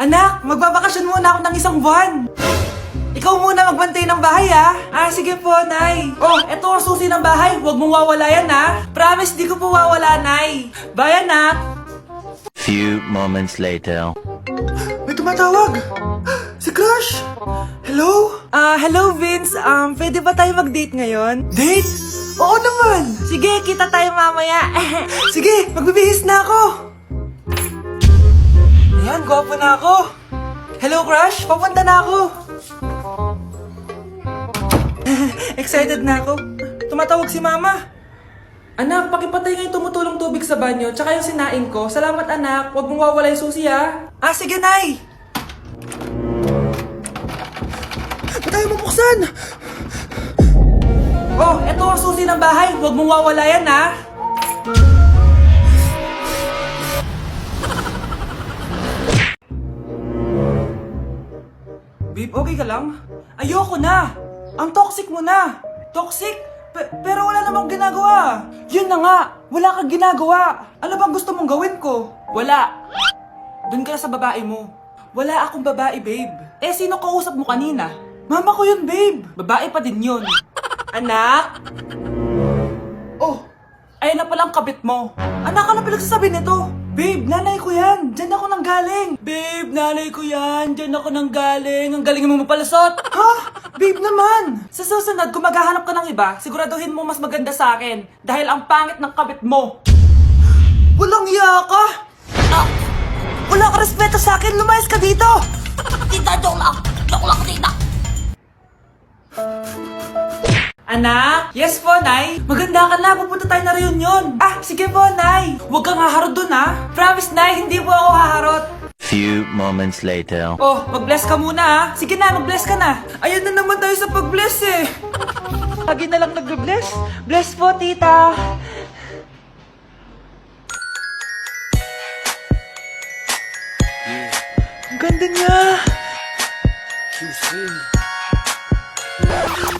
Anak, magbabakasyon muna ako ng isang buwan. Ikaw muna magbantay ng bahay, ha? Sige po, Nay. Oh, eto ang susi ng bahay. Huwag mong wawala yan, ha? Promise, di ko po wawala, Nay. Bye, anak. Few moments later. May tumatawag. Si Crush. Hello? Hello, Vince. Pwede ba tayo mag-date ngayon? Date? Oo naman. Sige, kita tayo mamaya. Sige, magbibihis na ako. Ayan, gwapo na ako. Hello, Crush. Papunta na ako. Excited na ako. Tumatawag si Mama. Anak, pakipatay nga yung tumutulong tubig sa banyo, tsaka yung sinain ko. Salamat, anak. Huwag mong wawala yung susi, ha? Sige, Nay. Ba't tayo mabuksan? Oh, eto ang susi ng bahay. Huwag mong wawala yan, ha? Babe, okay ka lang? Ayoko na! Ang toxic mo na! Toxic? Pero wala namang ginagawa! Yun na nga! Wala kang ginagawa! Ano bang gusto mong gawin ko? Wala! Doon ka na sa babae mo. Wala akong babae, babe. Sino kausap mo kanina? Mama ko yun, babe! Babae pa din yun. Anak? Oh! Ayun na palang kabit mo. Anak, ano pinagsasabi nito? Babe, nanay ko yan. Diyan ako nanggaling. Babe, nanay ko yan. Diyan ako nanggaling. Ang galing mo mapalasot. Ha? Babe naman. Sa susunod, kung maghahanap ka ng iba, siguraduhin mo mas maganda sa akin. Dahil ang pangit ng kabit mo. Walang iya ka. Wala ka respeto sa akin. Lumayas ka dito. Tita, joke lang. Joke lang, tita. Anak? Yes po, Nay. Maganda ka na. Pupunta tayo na reunion. Sige po, Nay. Huwag kang haharot dun, ha? Promise, Nay. Hindi po ako haharot. Few moments later. Oh, mag-bless ka muna, ha? Sige na, mag-bless ka na. Ayun na naman tayo sa pag-bless, eh. Lagi na lang nag-bless. Bless po, tita. Ang ganda niya.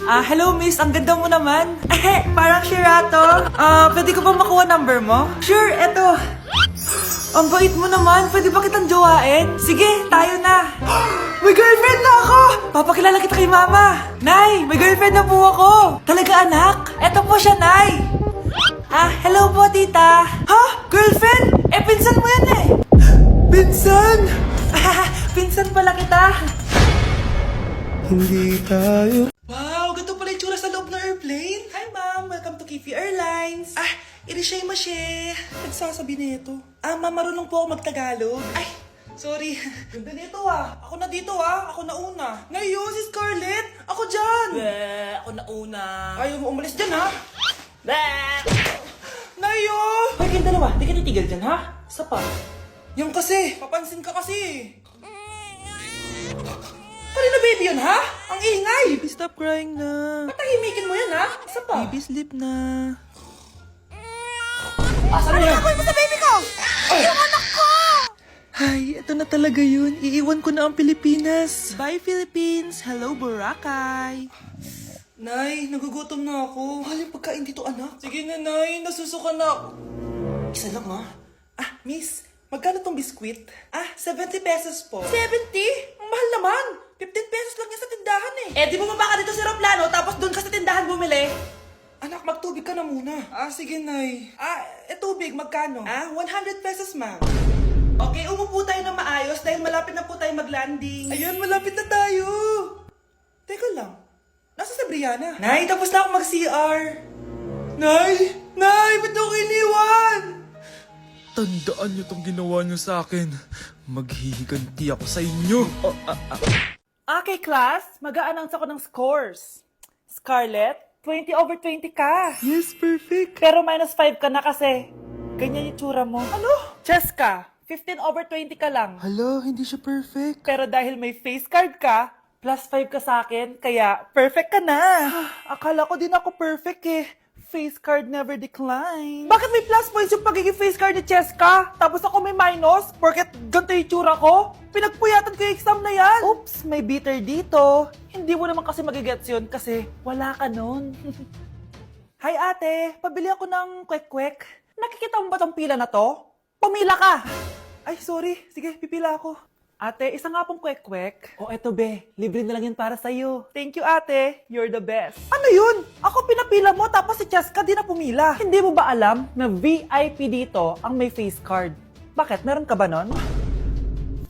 Hello, miss. Ang ganda mo naman. Parang Shirato. Pwede ko ba makuha number mo? Sure, eto. Ang bait mo naman. Pwede ba kitang jowain? Sige, tayo na. May girlfriend na ako! Papakilala kita kay mama. Nay, may girlfriend na po ako. Talaga, anak? Eto po siya, Nay. Hello po, tita. Ha? Girlfriend? Pinsan mo yan, eh. Pinsan? Pinsan pala kita. Hindi tayo. Wow, ganito pala yung tsura sa loob ng airplane. Hi, ma'am. Welcome to Kifi Airlines. Irishay mashe. Nagsasabi na ito. Ma'am, marunong po ako magtagalog. Ay, sorry. Ganda nito, Ako na dito, Ako na una. Ngayon, si Scarlett. Ako dyan. Ako na una. Ayaw mo umalis dyan, ha? Nayo! Hoy, kayong dalawa. Di ka titigil dyan, ha? Isa pa. Yung kasi. Papansin ka kasi. Kanina baby yun, ha? Ang ingay! Baby, stop crying na. Patahimikin mo yan, ha? Isa pa. Baby, sleep na. Asan na yan? Ako mo sa baby ko! Yung anak ko! Ay, ito na talaga yun. Iiwan ko na ang Pilipinas. Bye, Philippines. Hello, Boracay. Nay, nagugutom na ako. Mahal yung pagkain dito, anak. Sige na, Nay. Nasusuka na ako. Isa lang, ha? Miss, magkano tong biskwit? 70 pesos po. 70? Ang mahal naman. 15 pesos lang yan sa tindahan, eh. Di bumaba ka dito sa aeroplano, tapos doon ka sa tindahan bumili. Anak, magtubig ka na muna. Sige, Nay. Tubig, magkano? 100 pesos, ma'am. Okay, umupo tayo na maayos dahil malapit na po tayo mag-landing. Ayun, malapit na tayo. Teka lang. Nasa si Brianna? Nay, tapos na ako mag-CR. Nay! Nay, ba't ako iniwan? Tandaan niyo tong ginawa niyo sa akin. Maghihiganti ako sa inyo. Okay, class. Mag-a-announce ako ng scores. Scarlett, 20/20 ka. Yes, perfect. Pero -5 ka na kasi. Ganyan yung tsura mo. Ano? Cheska, 15/20 ka lang. Hala, hindi siya perfect. Pero dahil may face card ka, +5 ka sa akin, kaya perfect ka na. Akala ko din ako perfect, eh. Face card never decline. Bakit may plus points yung pagiging face card ni Cheska? Tapos ako may minus? Porket ganito yung tsura ko? Pinagpuyatan ko yung exam na yan. Oops, may bitter dito. Hindi mo naman kasi magigets yun kasi wala ka nun. Hi ate, pabili ako ng kwek-kwek. Nakikita mo ba tong pila na to? Pumila ka! Ay, sorry. Sige, pipila ako. Ate, isa nga pong kwek-kwek. O eto be, libre na lang yun para sa'yo. Thank you ate, you're the best. Ano yun? Ako pinapila mo tapos si Cheska di na pumila. Hindi mo ba alam na VIP dito ang may face card? Bakit? Meron ka ba nun?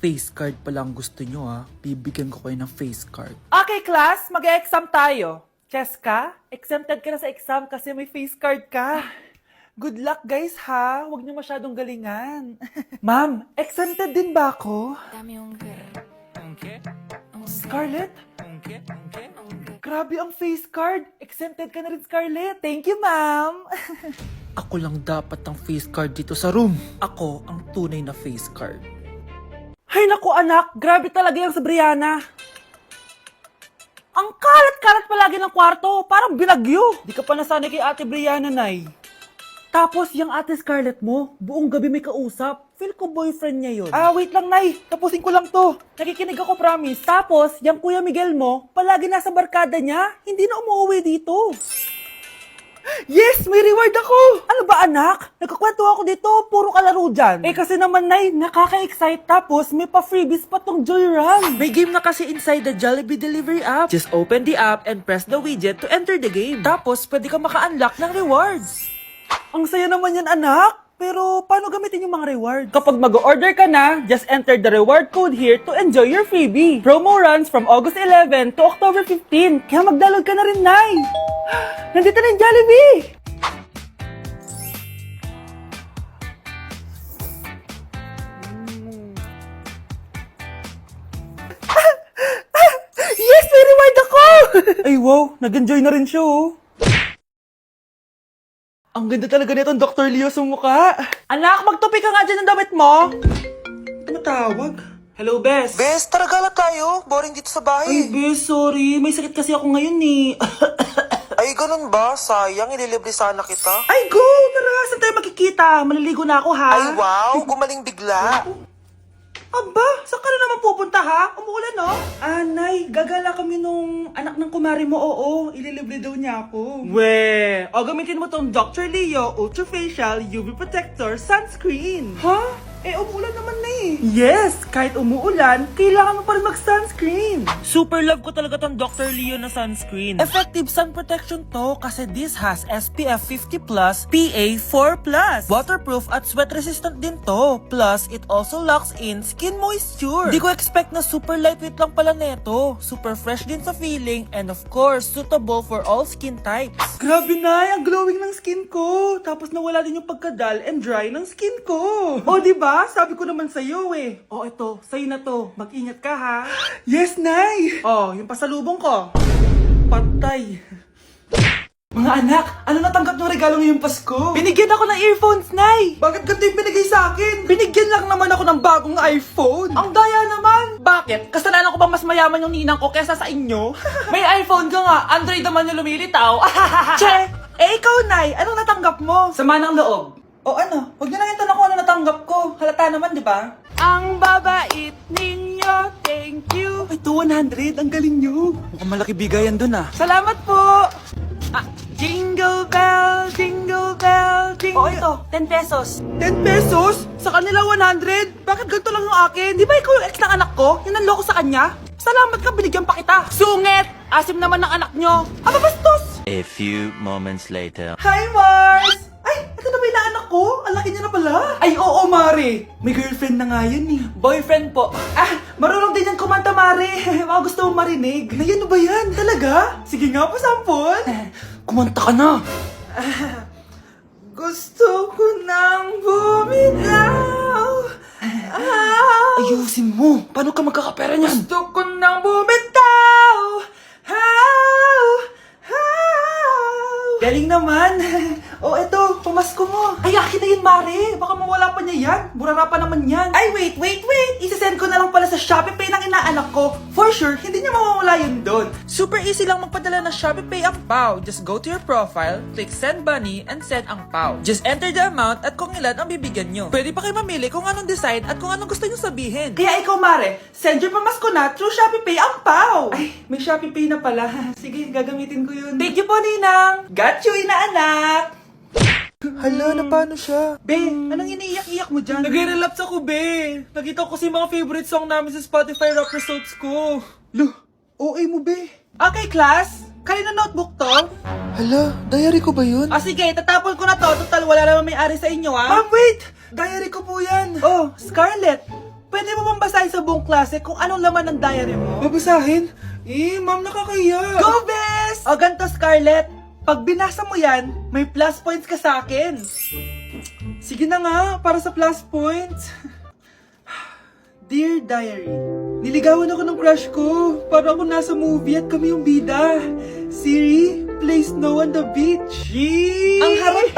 Face card pala ang gusto nyo ha. Bibigyan ko kayo ng face card. Okay class, mag-exam tayo. Cheska, exempted ka na sa exam kasi may face card ka. Good luck guys ha, huwag niyo masyadong galingan. Ma'am, exempted din ba ako? Dami yung Scarlett? Grabe ang face card. Exempted ka na rin, Scarlett. Thank you, ma'am. Ako lang dapat ang face card dito sa room. Ako ang tunay na face card. Hay naku anak, grabe talaga yung sa Brianna. Ang kalat-kalat palagi ng kwarto, parang binagyo. Di ka pa nasanay kay Ate Brianna, Nay. Tapos, yung Ate Scarlett mo, buong gabi may kausap. Feel ko boyfriend niya yun. Wait lang, Nay. Tapusin ko lang to. Nakikinig ako, promise. Tapos, yung Kuya Miguel mo, palagi nasa barkada niya. Hindi na umuwi dito. Yes! May reward ako! Ano ba, anak? Nagkakwento ako dito. Puro kalaro dyan. Kasi naman, Nay, nakaka-excite. Tapos, may pa-freebies pa tong Joyrun. May game na kasi inside the Jollibee Delivery app. Just open the app and press the widget to enter the game. Tapos, pwede ka maka-unlock ng rewards. Ang saya naman yan, anak. Pero, paano gamitin yung mga rewards? Kapag mag-order ka na, just enter the reward code here to enjoy your freebie. Promo runs from August 11 to October 15. Kaya mag-download ka na rin, Nay. Nandito na yung Jollibee! Yes! May reward ako! Ay, wow. Nag-enjoy na rin siya, oh. Ang ganda talaga nitong Dr. Leo sa mukha. Anak, magtupi ka nga dyan ng damit mo. Tumatawag. Hello, Bes. Bes, tara gala tayo. Boring dito sa Ay, bahay. Bes, sorry. May sakit kasi ako ngayon eh. Ay, ganun ba? Sayang, ililibre sana kita. Ay, go! Tara, saan tayo makikita? Maliligo na ako, ha? Ay, wow, gumaling bigla. Aba, saan ka na naman pupunta, ha? Umuulan, no? Nay, gagala kami nung anak ng kumari mo, oo. Ililibre daw niya ako. We, gamitin mo tong Dr. Leo Ultra Facial UV Protector Sunscreen. Ha? Umuulan naman na eh. Yes, kahit umuulan, kailangan mo pa rin mag-sunscreen. Super love ko talaga tong Dr. Leo na sunscreen. Effective sun protection to kasi this has SPF 50+, PA 4+. Waterproof at sweat resistant din to. Plus, it also locks in skin moisture. Di ko expect na super lightweight lang pala neto. Super fresh din sa feeling and of course, suitable for all skin types. Grabe na, ang glowing ng skin ko. Tapos nawala din yung pagka-dull and dry ng skin ko. O, diba? Sabi ko naman sa'yo eh. Ito, sa'yo na to. Mag-ingat ka ha. Yes, Nay! Yung pasalubong ko. Patay. Mga anak, ano natanggap ng regalo ngayong Pasko? Binigyan ako ng earphones, Nay! Bakit ganito yung binigay sa akin? Binigyan lang naman ako ng bagong iPhone. Ang daya naman! Bakit? Kasalanan ko ba mas mayaman yung ninang ko kesa sa inyo? May iPhone ka nga, Android naman yung lumilitaw. Che! Ikaw, Nay, anong natanggap mo? Sama ng loob. Ano? Huwag niyo lang yung tanong ko ano natanggap ko. Halata naman, di ba? Ang babait ninyo, thank you. Ito, 100. Ang galing nyo. Mukhang malaki bigayan dun ah. Salamat po. Jingle bell, jingle bell, jingle... ito, 10 pesos. 10 pesos? Sa kanila 100? Bakit ganito lang yung akin? Di ba ikaw yung ex ng anak ko? Yung nanloko sa kanya? Salamat ka, binigyan pa kita. Sungit! Asim naman ng anak nyo. Bastos! A few moments later. Hi, Mars! Ay, ito na ba yung anak ko? Ang laki niya na pala. Ay, oo, Mare. May girlfriend na nga yan eh. Boyfriend po. Marunong din yan kumanta, Mare. Mga gusto mong marinig. Nay, ano ba yan? Talaga? Sige nga po, sampol. Kumanta ka na. Gusto ko nang bumitaw. Ayusin mo. Paano ka magkakapera niyan? Gusto ko nang bumitaw. Galing naman. Eto, pamasko mo. Ay, akin na yun, Mare. Baka mawala pa niya yan. Burara pa naman yan. Ay, wait. Isasend ko na lang pala sa Shopee Pay ng inaanak ko. For sure, hindi niya mawawala yun doon. Super easy lang magpadala ng Shopee Pay ang PAW. Just go to your profile, click Send Money, and send ang PAW. Just enter the amount at kung ilan ang bibigyan nyo. Pwede pa kayo mamili kung anong design at kung anong gusto nyo sabihin. Kaya ikaw, Mare, send your pamasko na through Shopee Pay ang PAW. Ay, may Shopee Pay na pala. Sige, gagamitin ko yun. Thank you po, Ninang. Got you, inaanak. Hala, na paano siya? Be, anong iniiyak-iyak mo dyan? Nagre-relapse ako, be. Nakita ko kasi mga favorite song namin sa Spotify rap results ko. Lo, OA mo, be. Okay, class. Kanina notebook to? Hala, diary ko ba yun? Ah, sige, tatapon ko na to. Total, wala naman may-ari sa inyo, ha? Ma'am, wait! Diary ko po yan. Oh, Scarlett. Pwede mo bang basahin sa buong klase kung anong laman ng diary mo? Babasahin? Ma'am, nakakahiya. Go, Bes! O, ganito, Scarlett. Pag binasa mo yan, may plus points ka sa akin. Sige na nga, para sa plus points. Dear Diary, Niligawan ako ng crush ko. Para ako nasa movie at kami yung bida. Siri plays Snow on the Beach. Yee! ang harot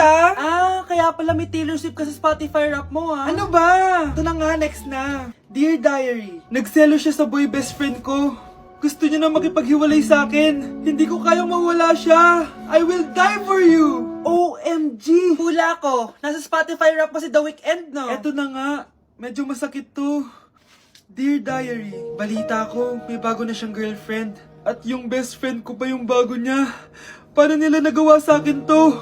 kaya pala may Taylor Swift ka sa Spotify rap mo, ha? Ano ba? Ito na nga, next na. Dear Diary, Nagselo siya sa boy best friend ko. Gusto niya na makipaghiwalay sa akin. Hindi ko kayang mawala siya. I will die for you. OMG! Hula ko, nasa Spotify rap mo si The Weeknd, no? Eto na nga. Medyo masakit to. Dear Diary, balita ko, may bago na siyang girlfriend. At yung best friend ko pa yung bago niya. Paano nila nagawa sa akin to?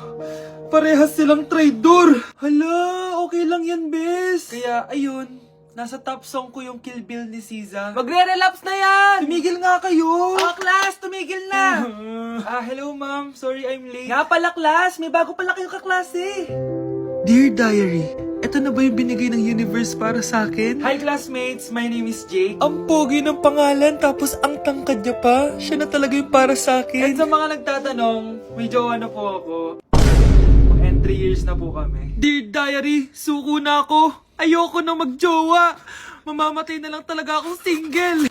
Parehas silang traitor. Hala, okay lang yan, bes. Kaya, ayun, nasa top song ko yung Kill Bill ni SZA. Magre-relapse na yan! Tumigil nga kayo! Oh, class, tumigil na! Hello ma'am. Sorry I'm late. Nga pala, class, may bago pala kayong kaklase. Dear Diary, eto na ba yung binigay ng universe para sa akin? Hi, classmates, my name is Jake. Ang pogi ng pangalan tapos ang tangkad niya pa. Siya na talaga yung para sa And akin. sa mga nagtatanong, may jowa na po ako. And 3 years na po kami. Dear Diary, suko na ako. Ayoko na magjowa. Mamamatay na lang talaga akong single.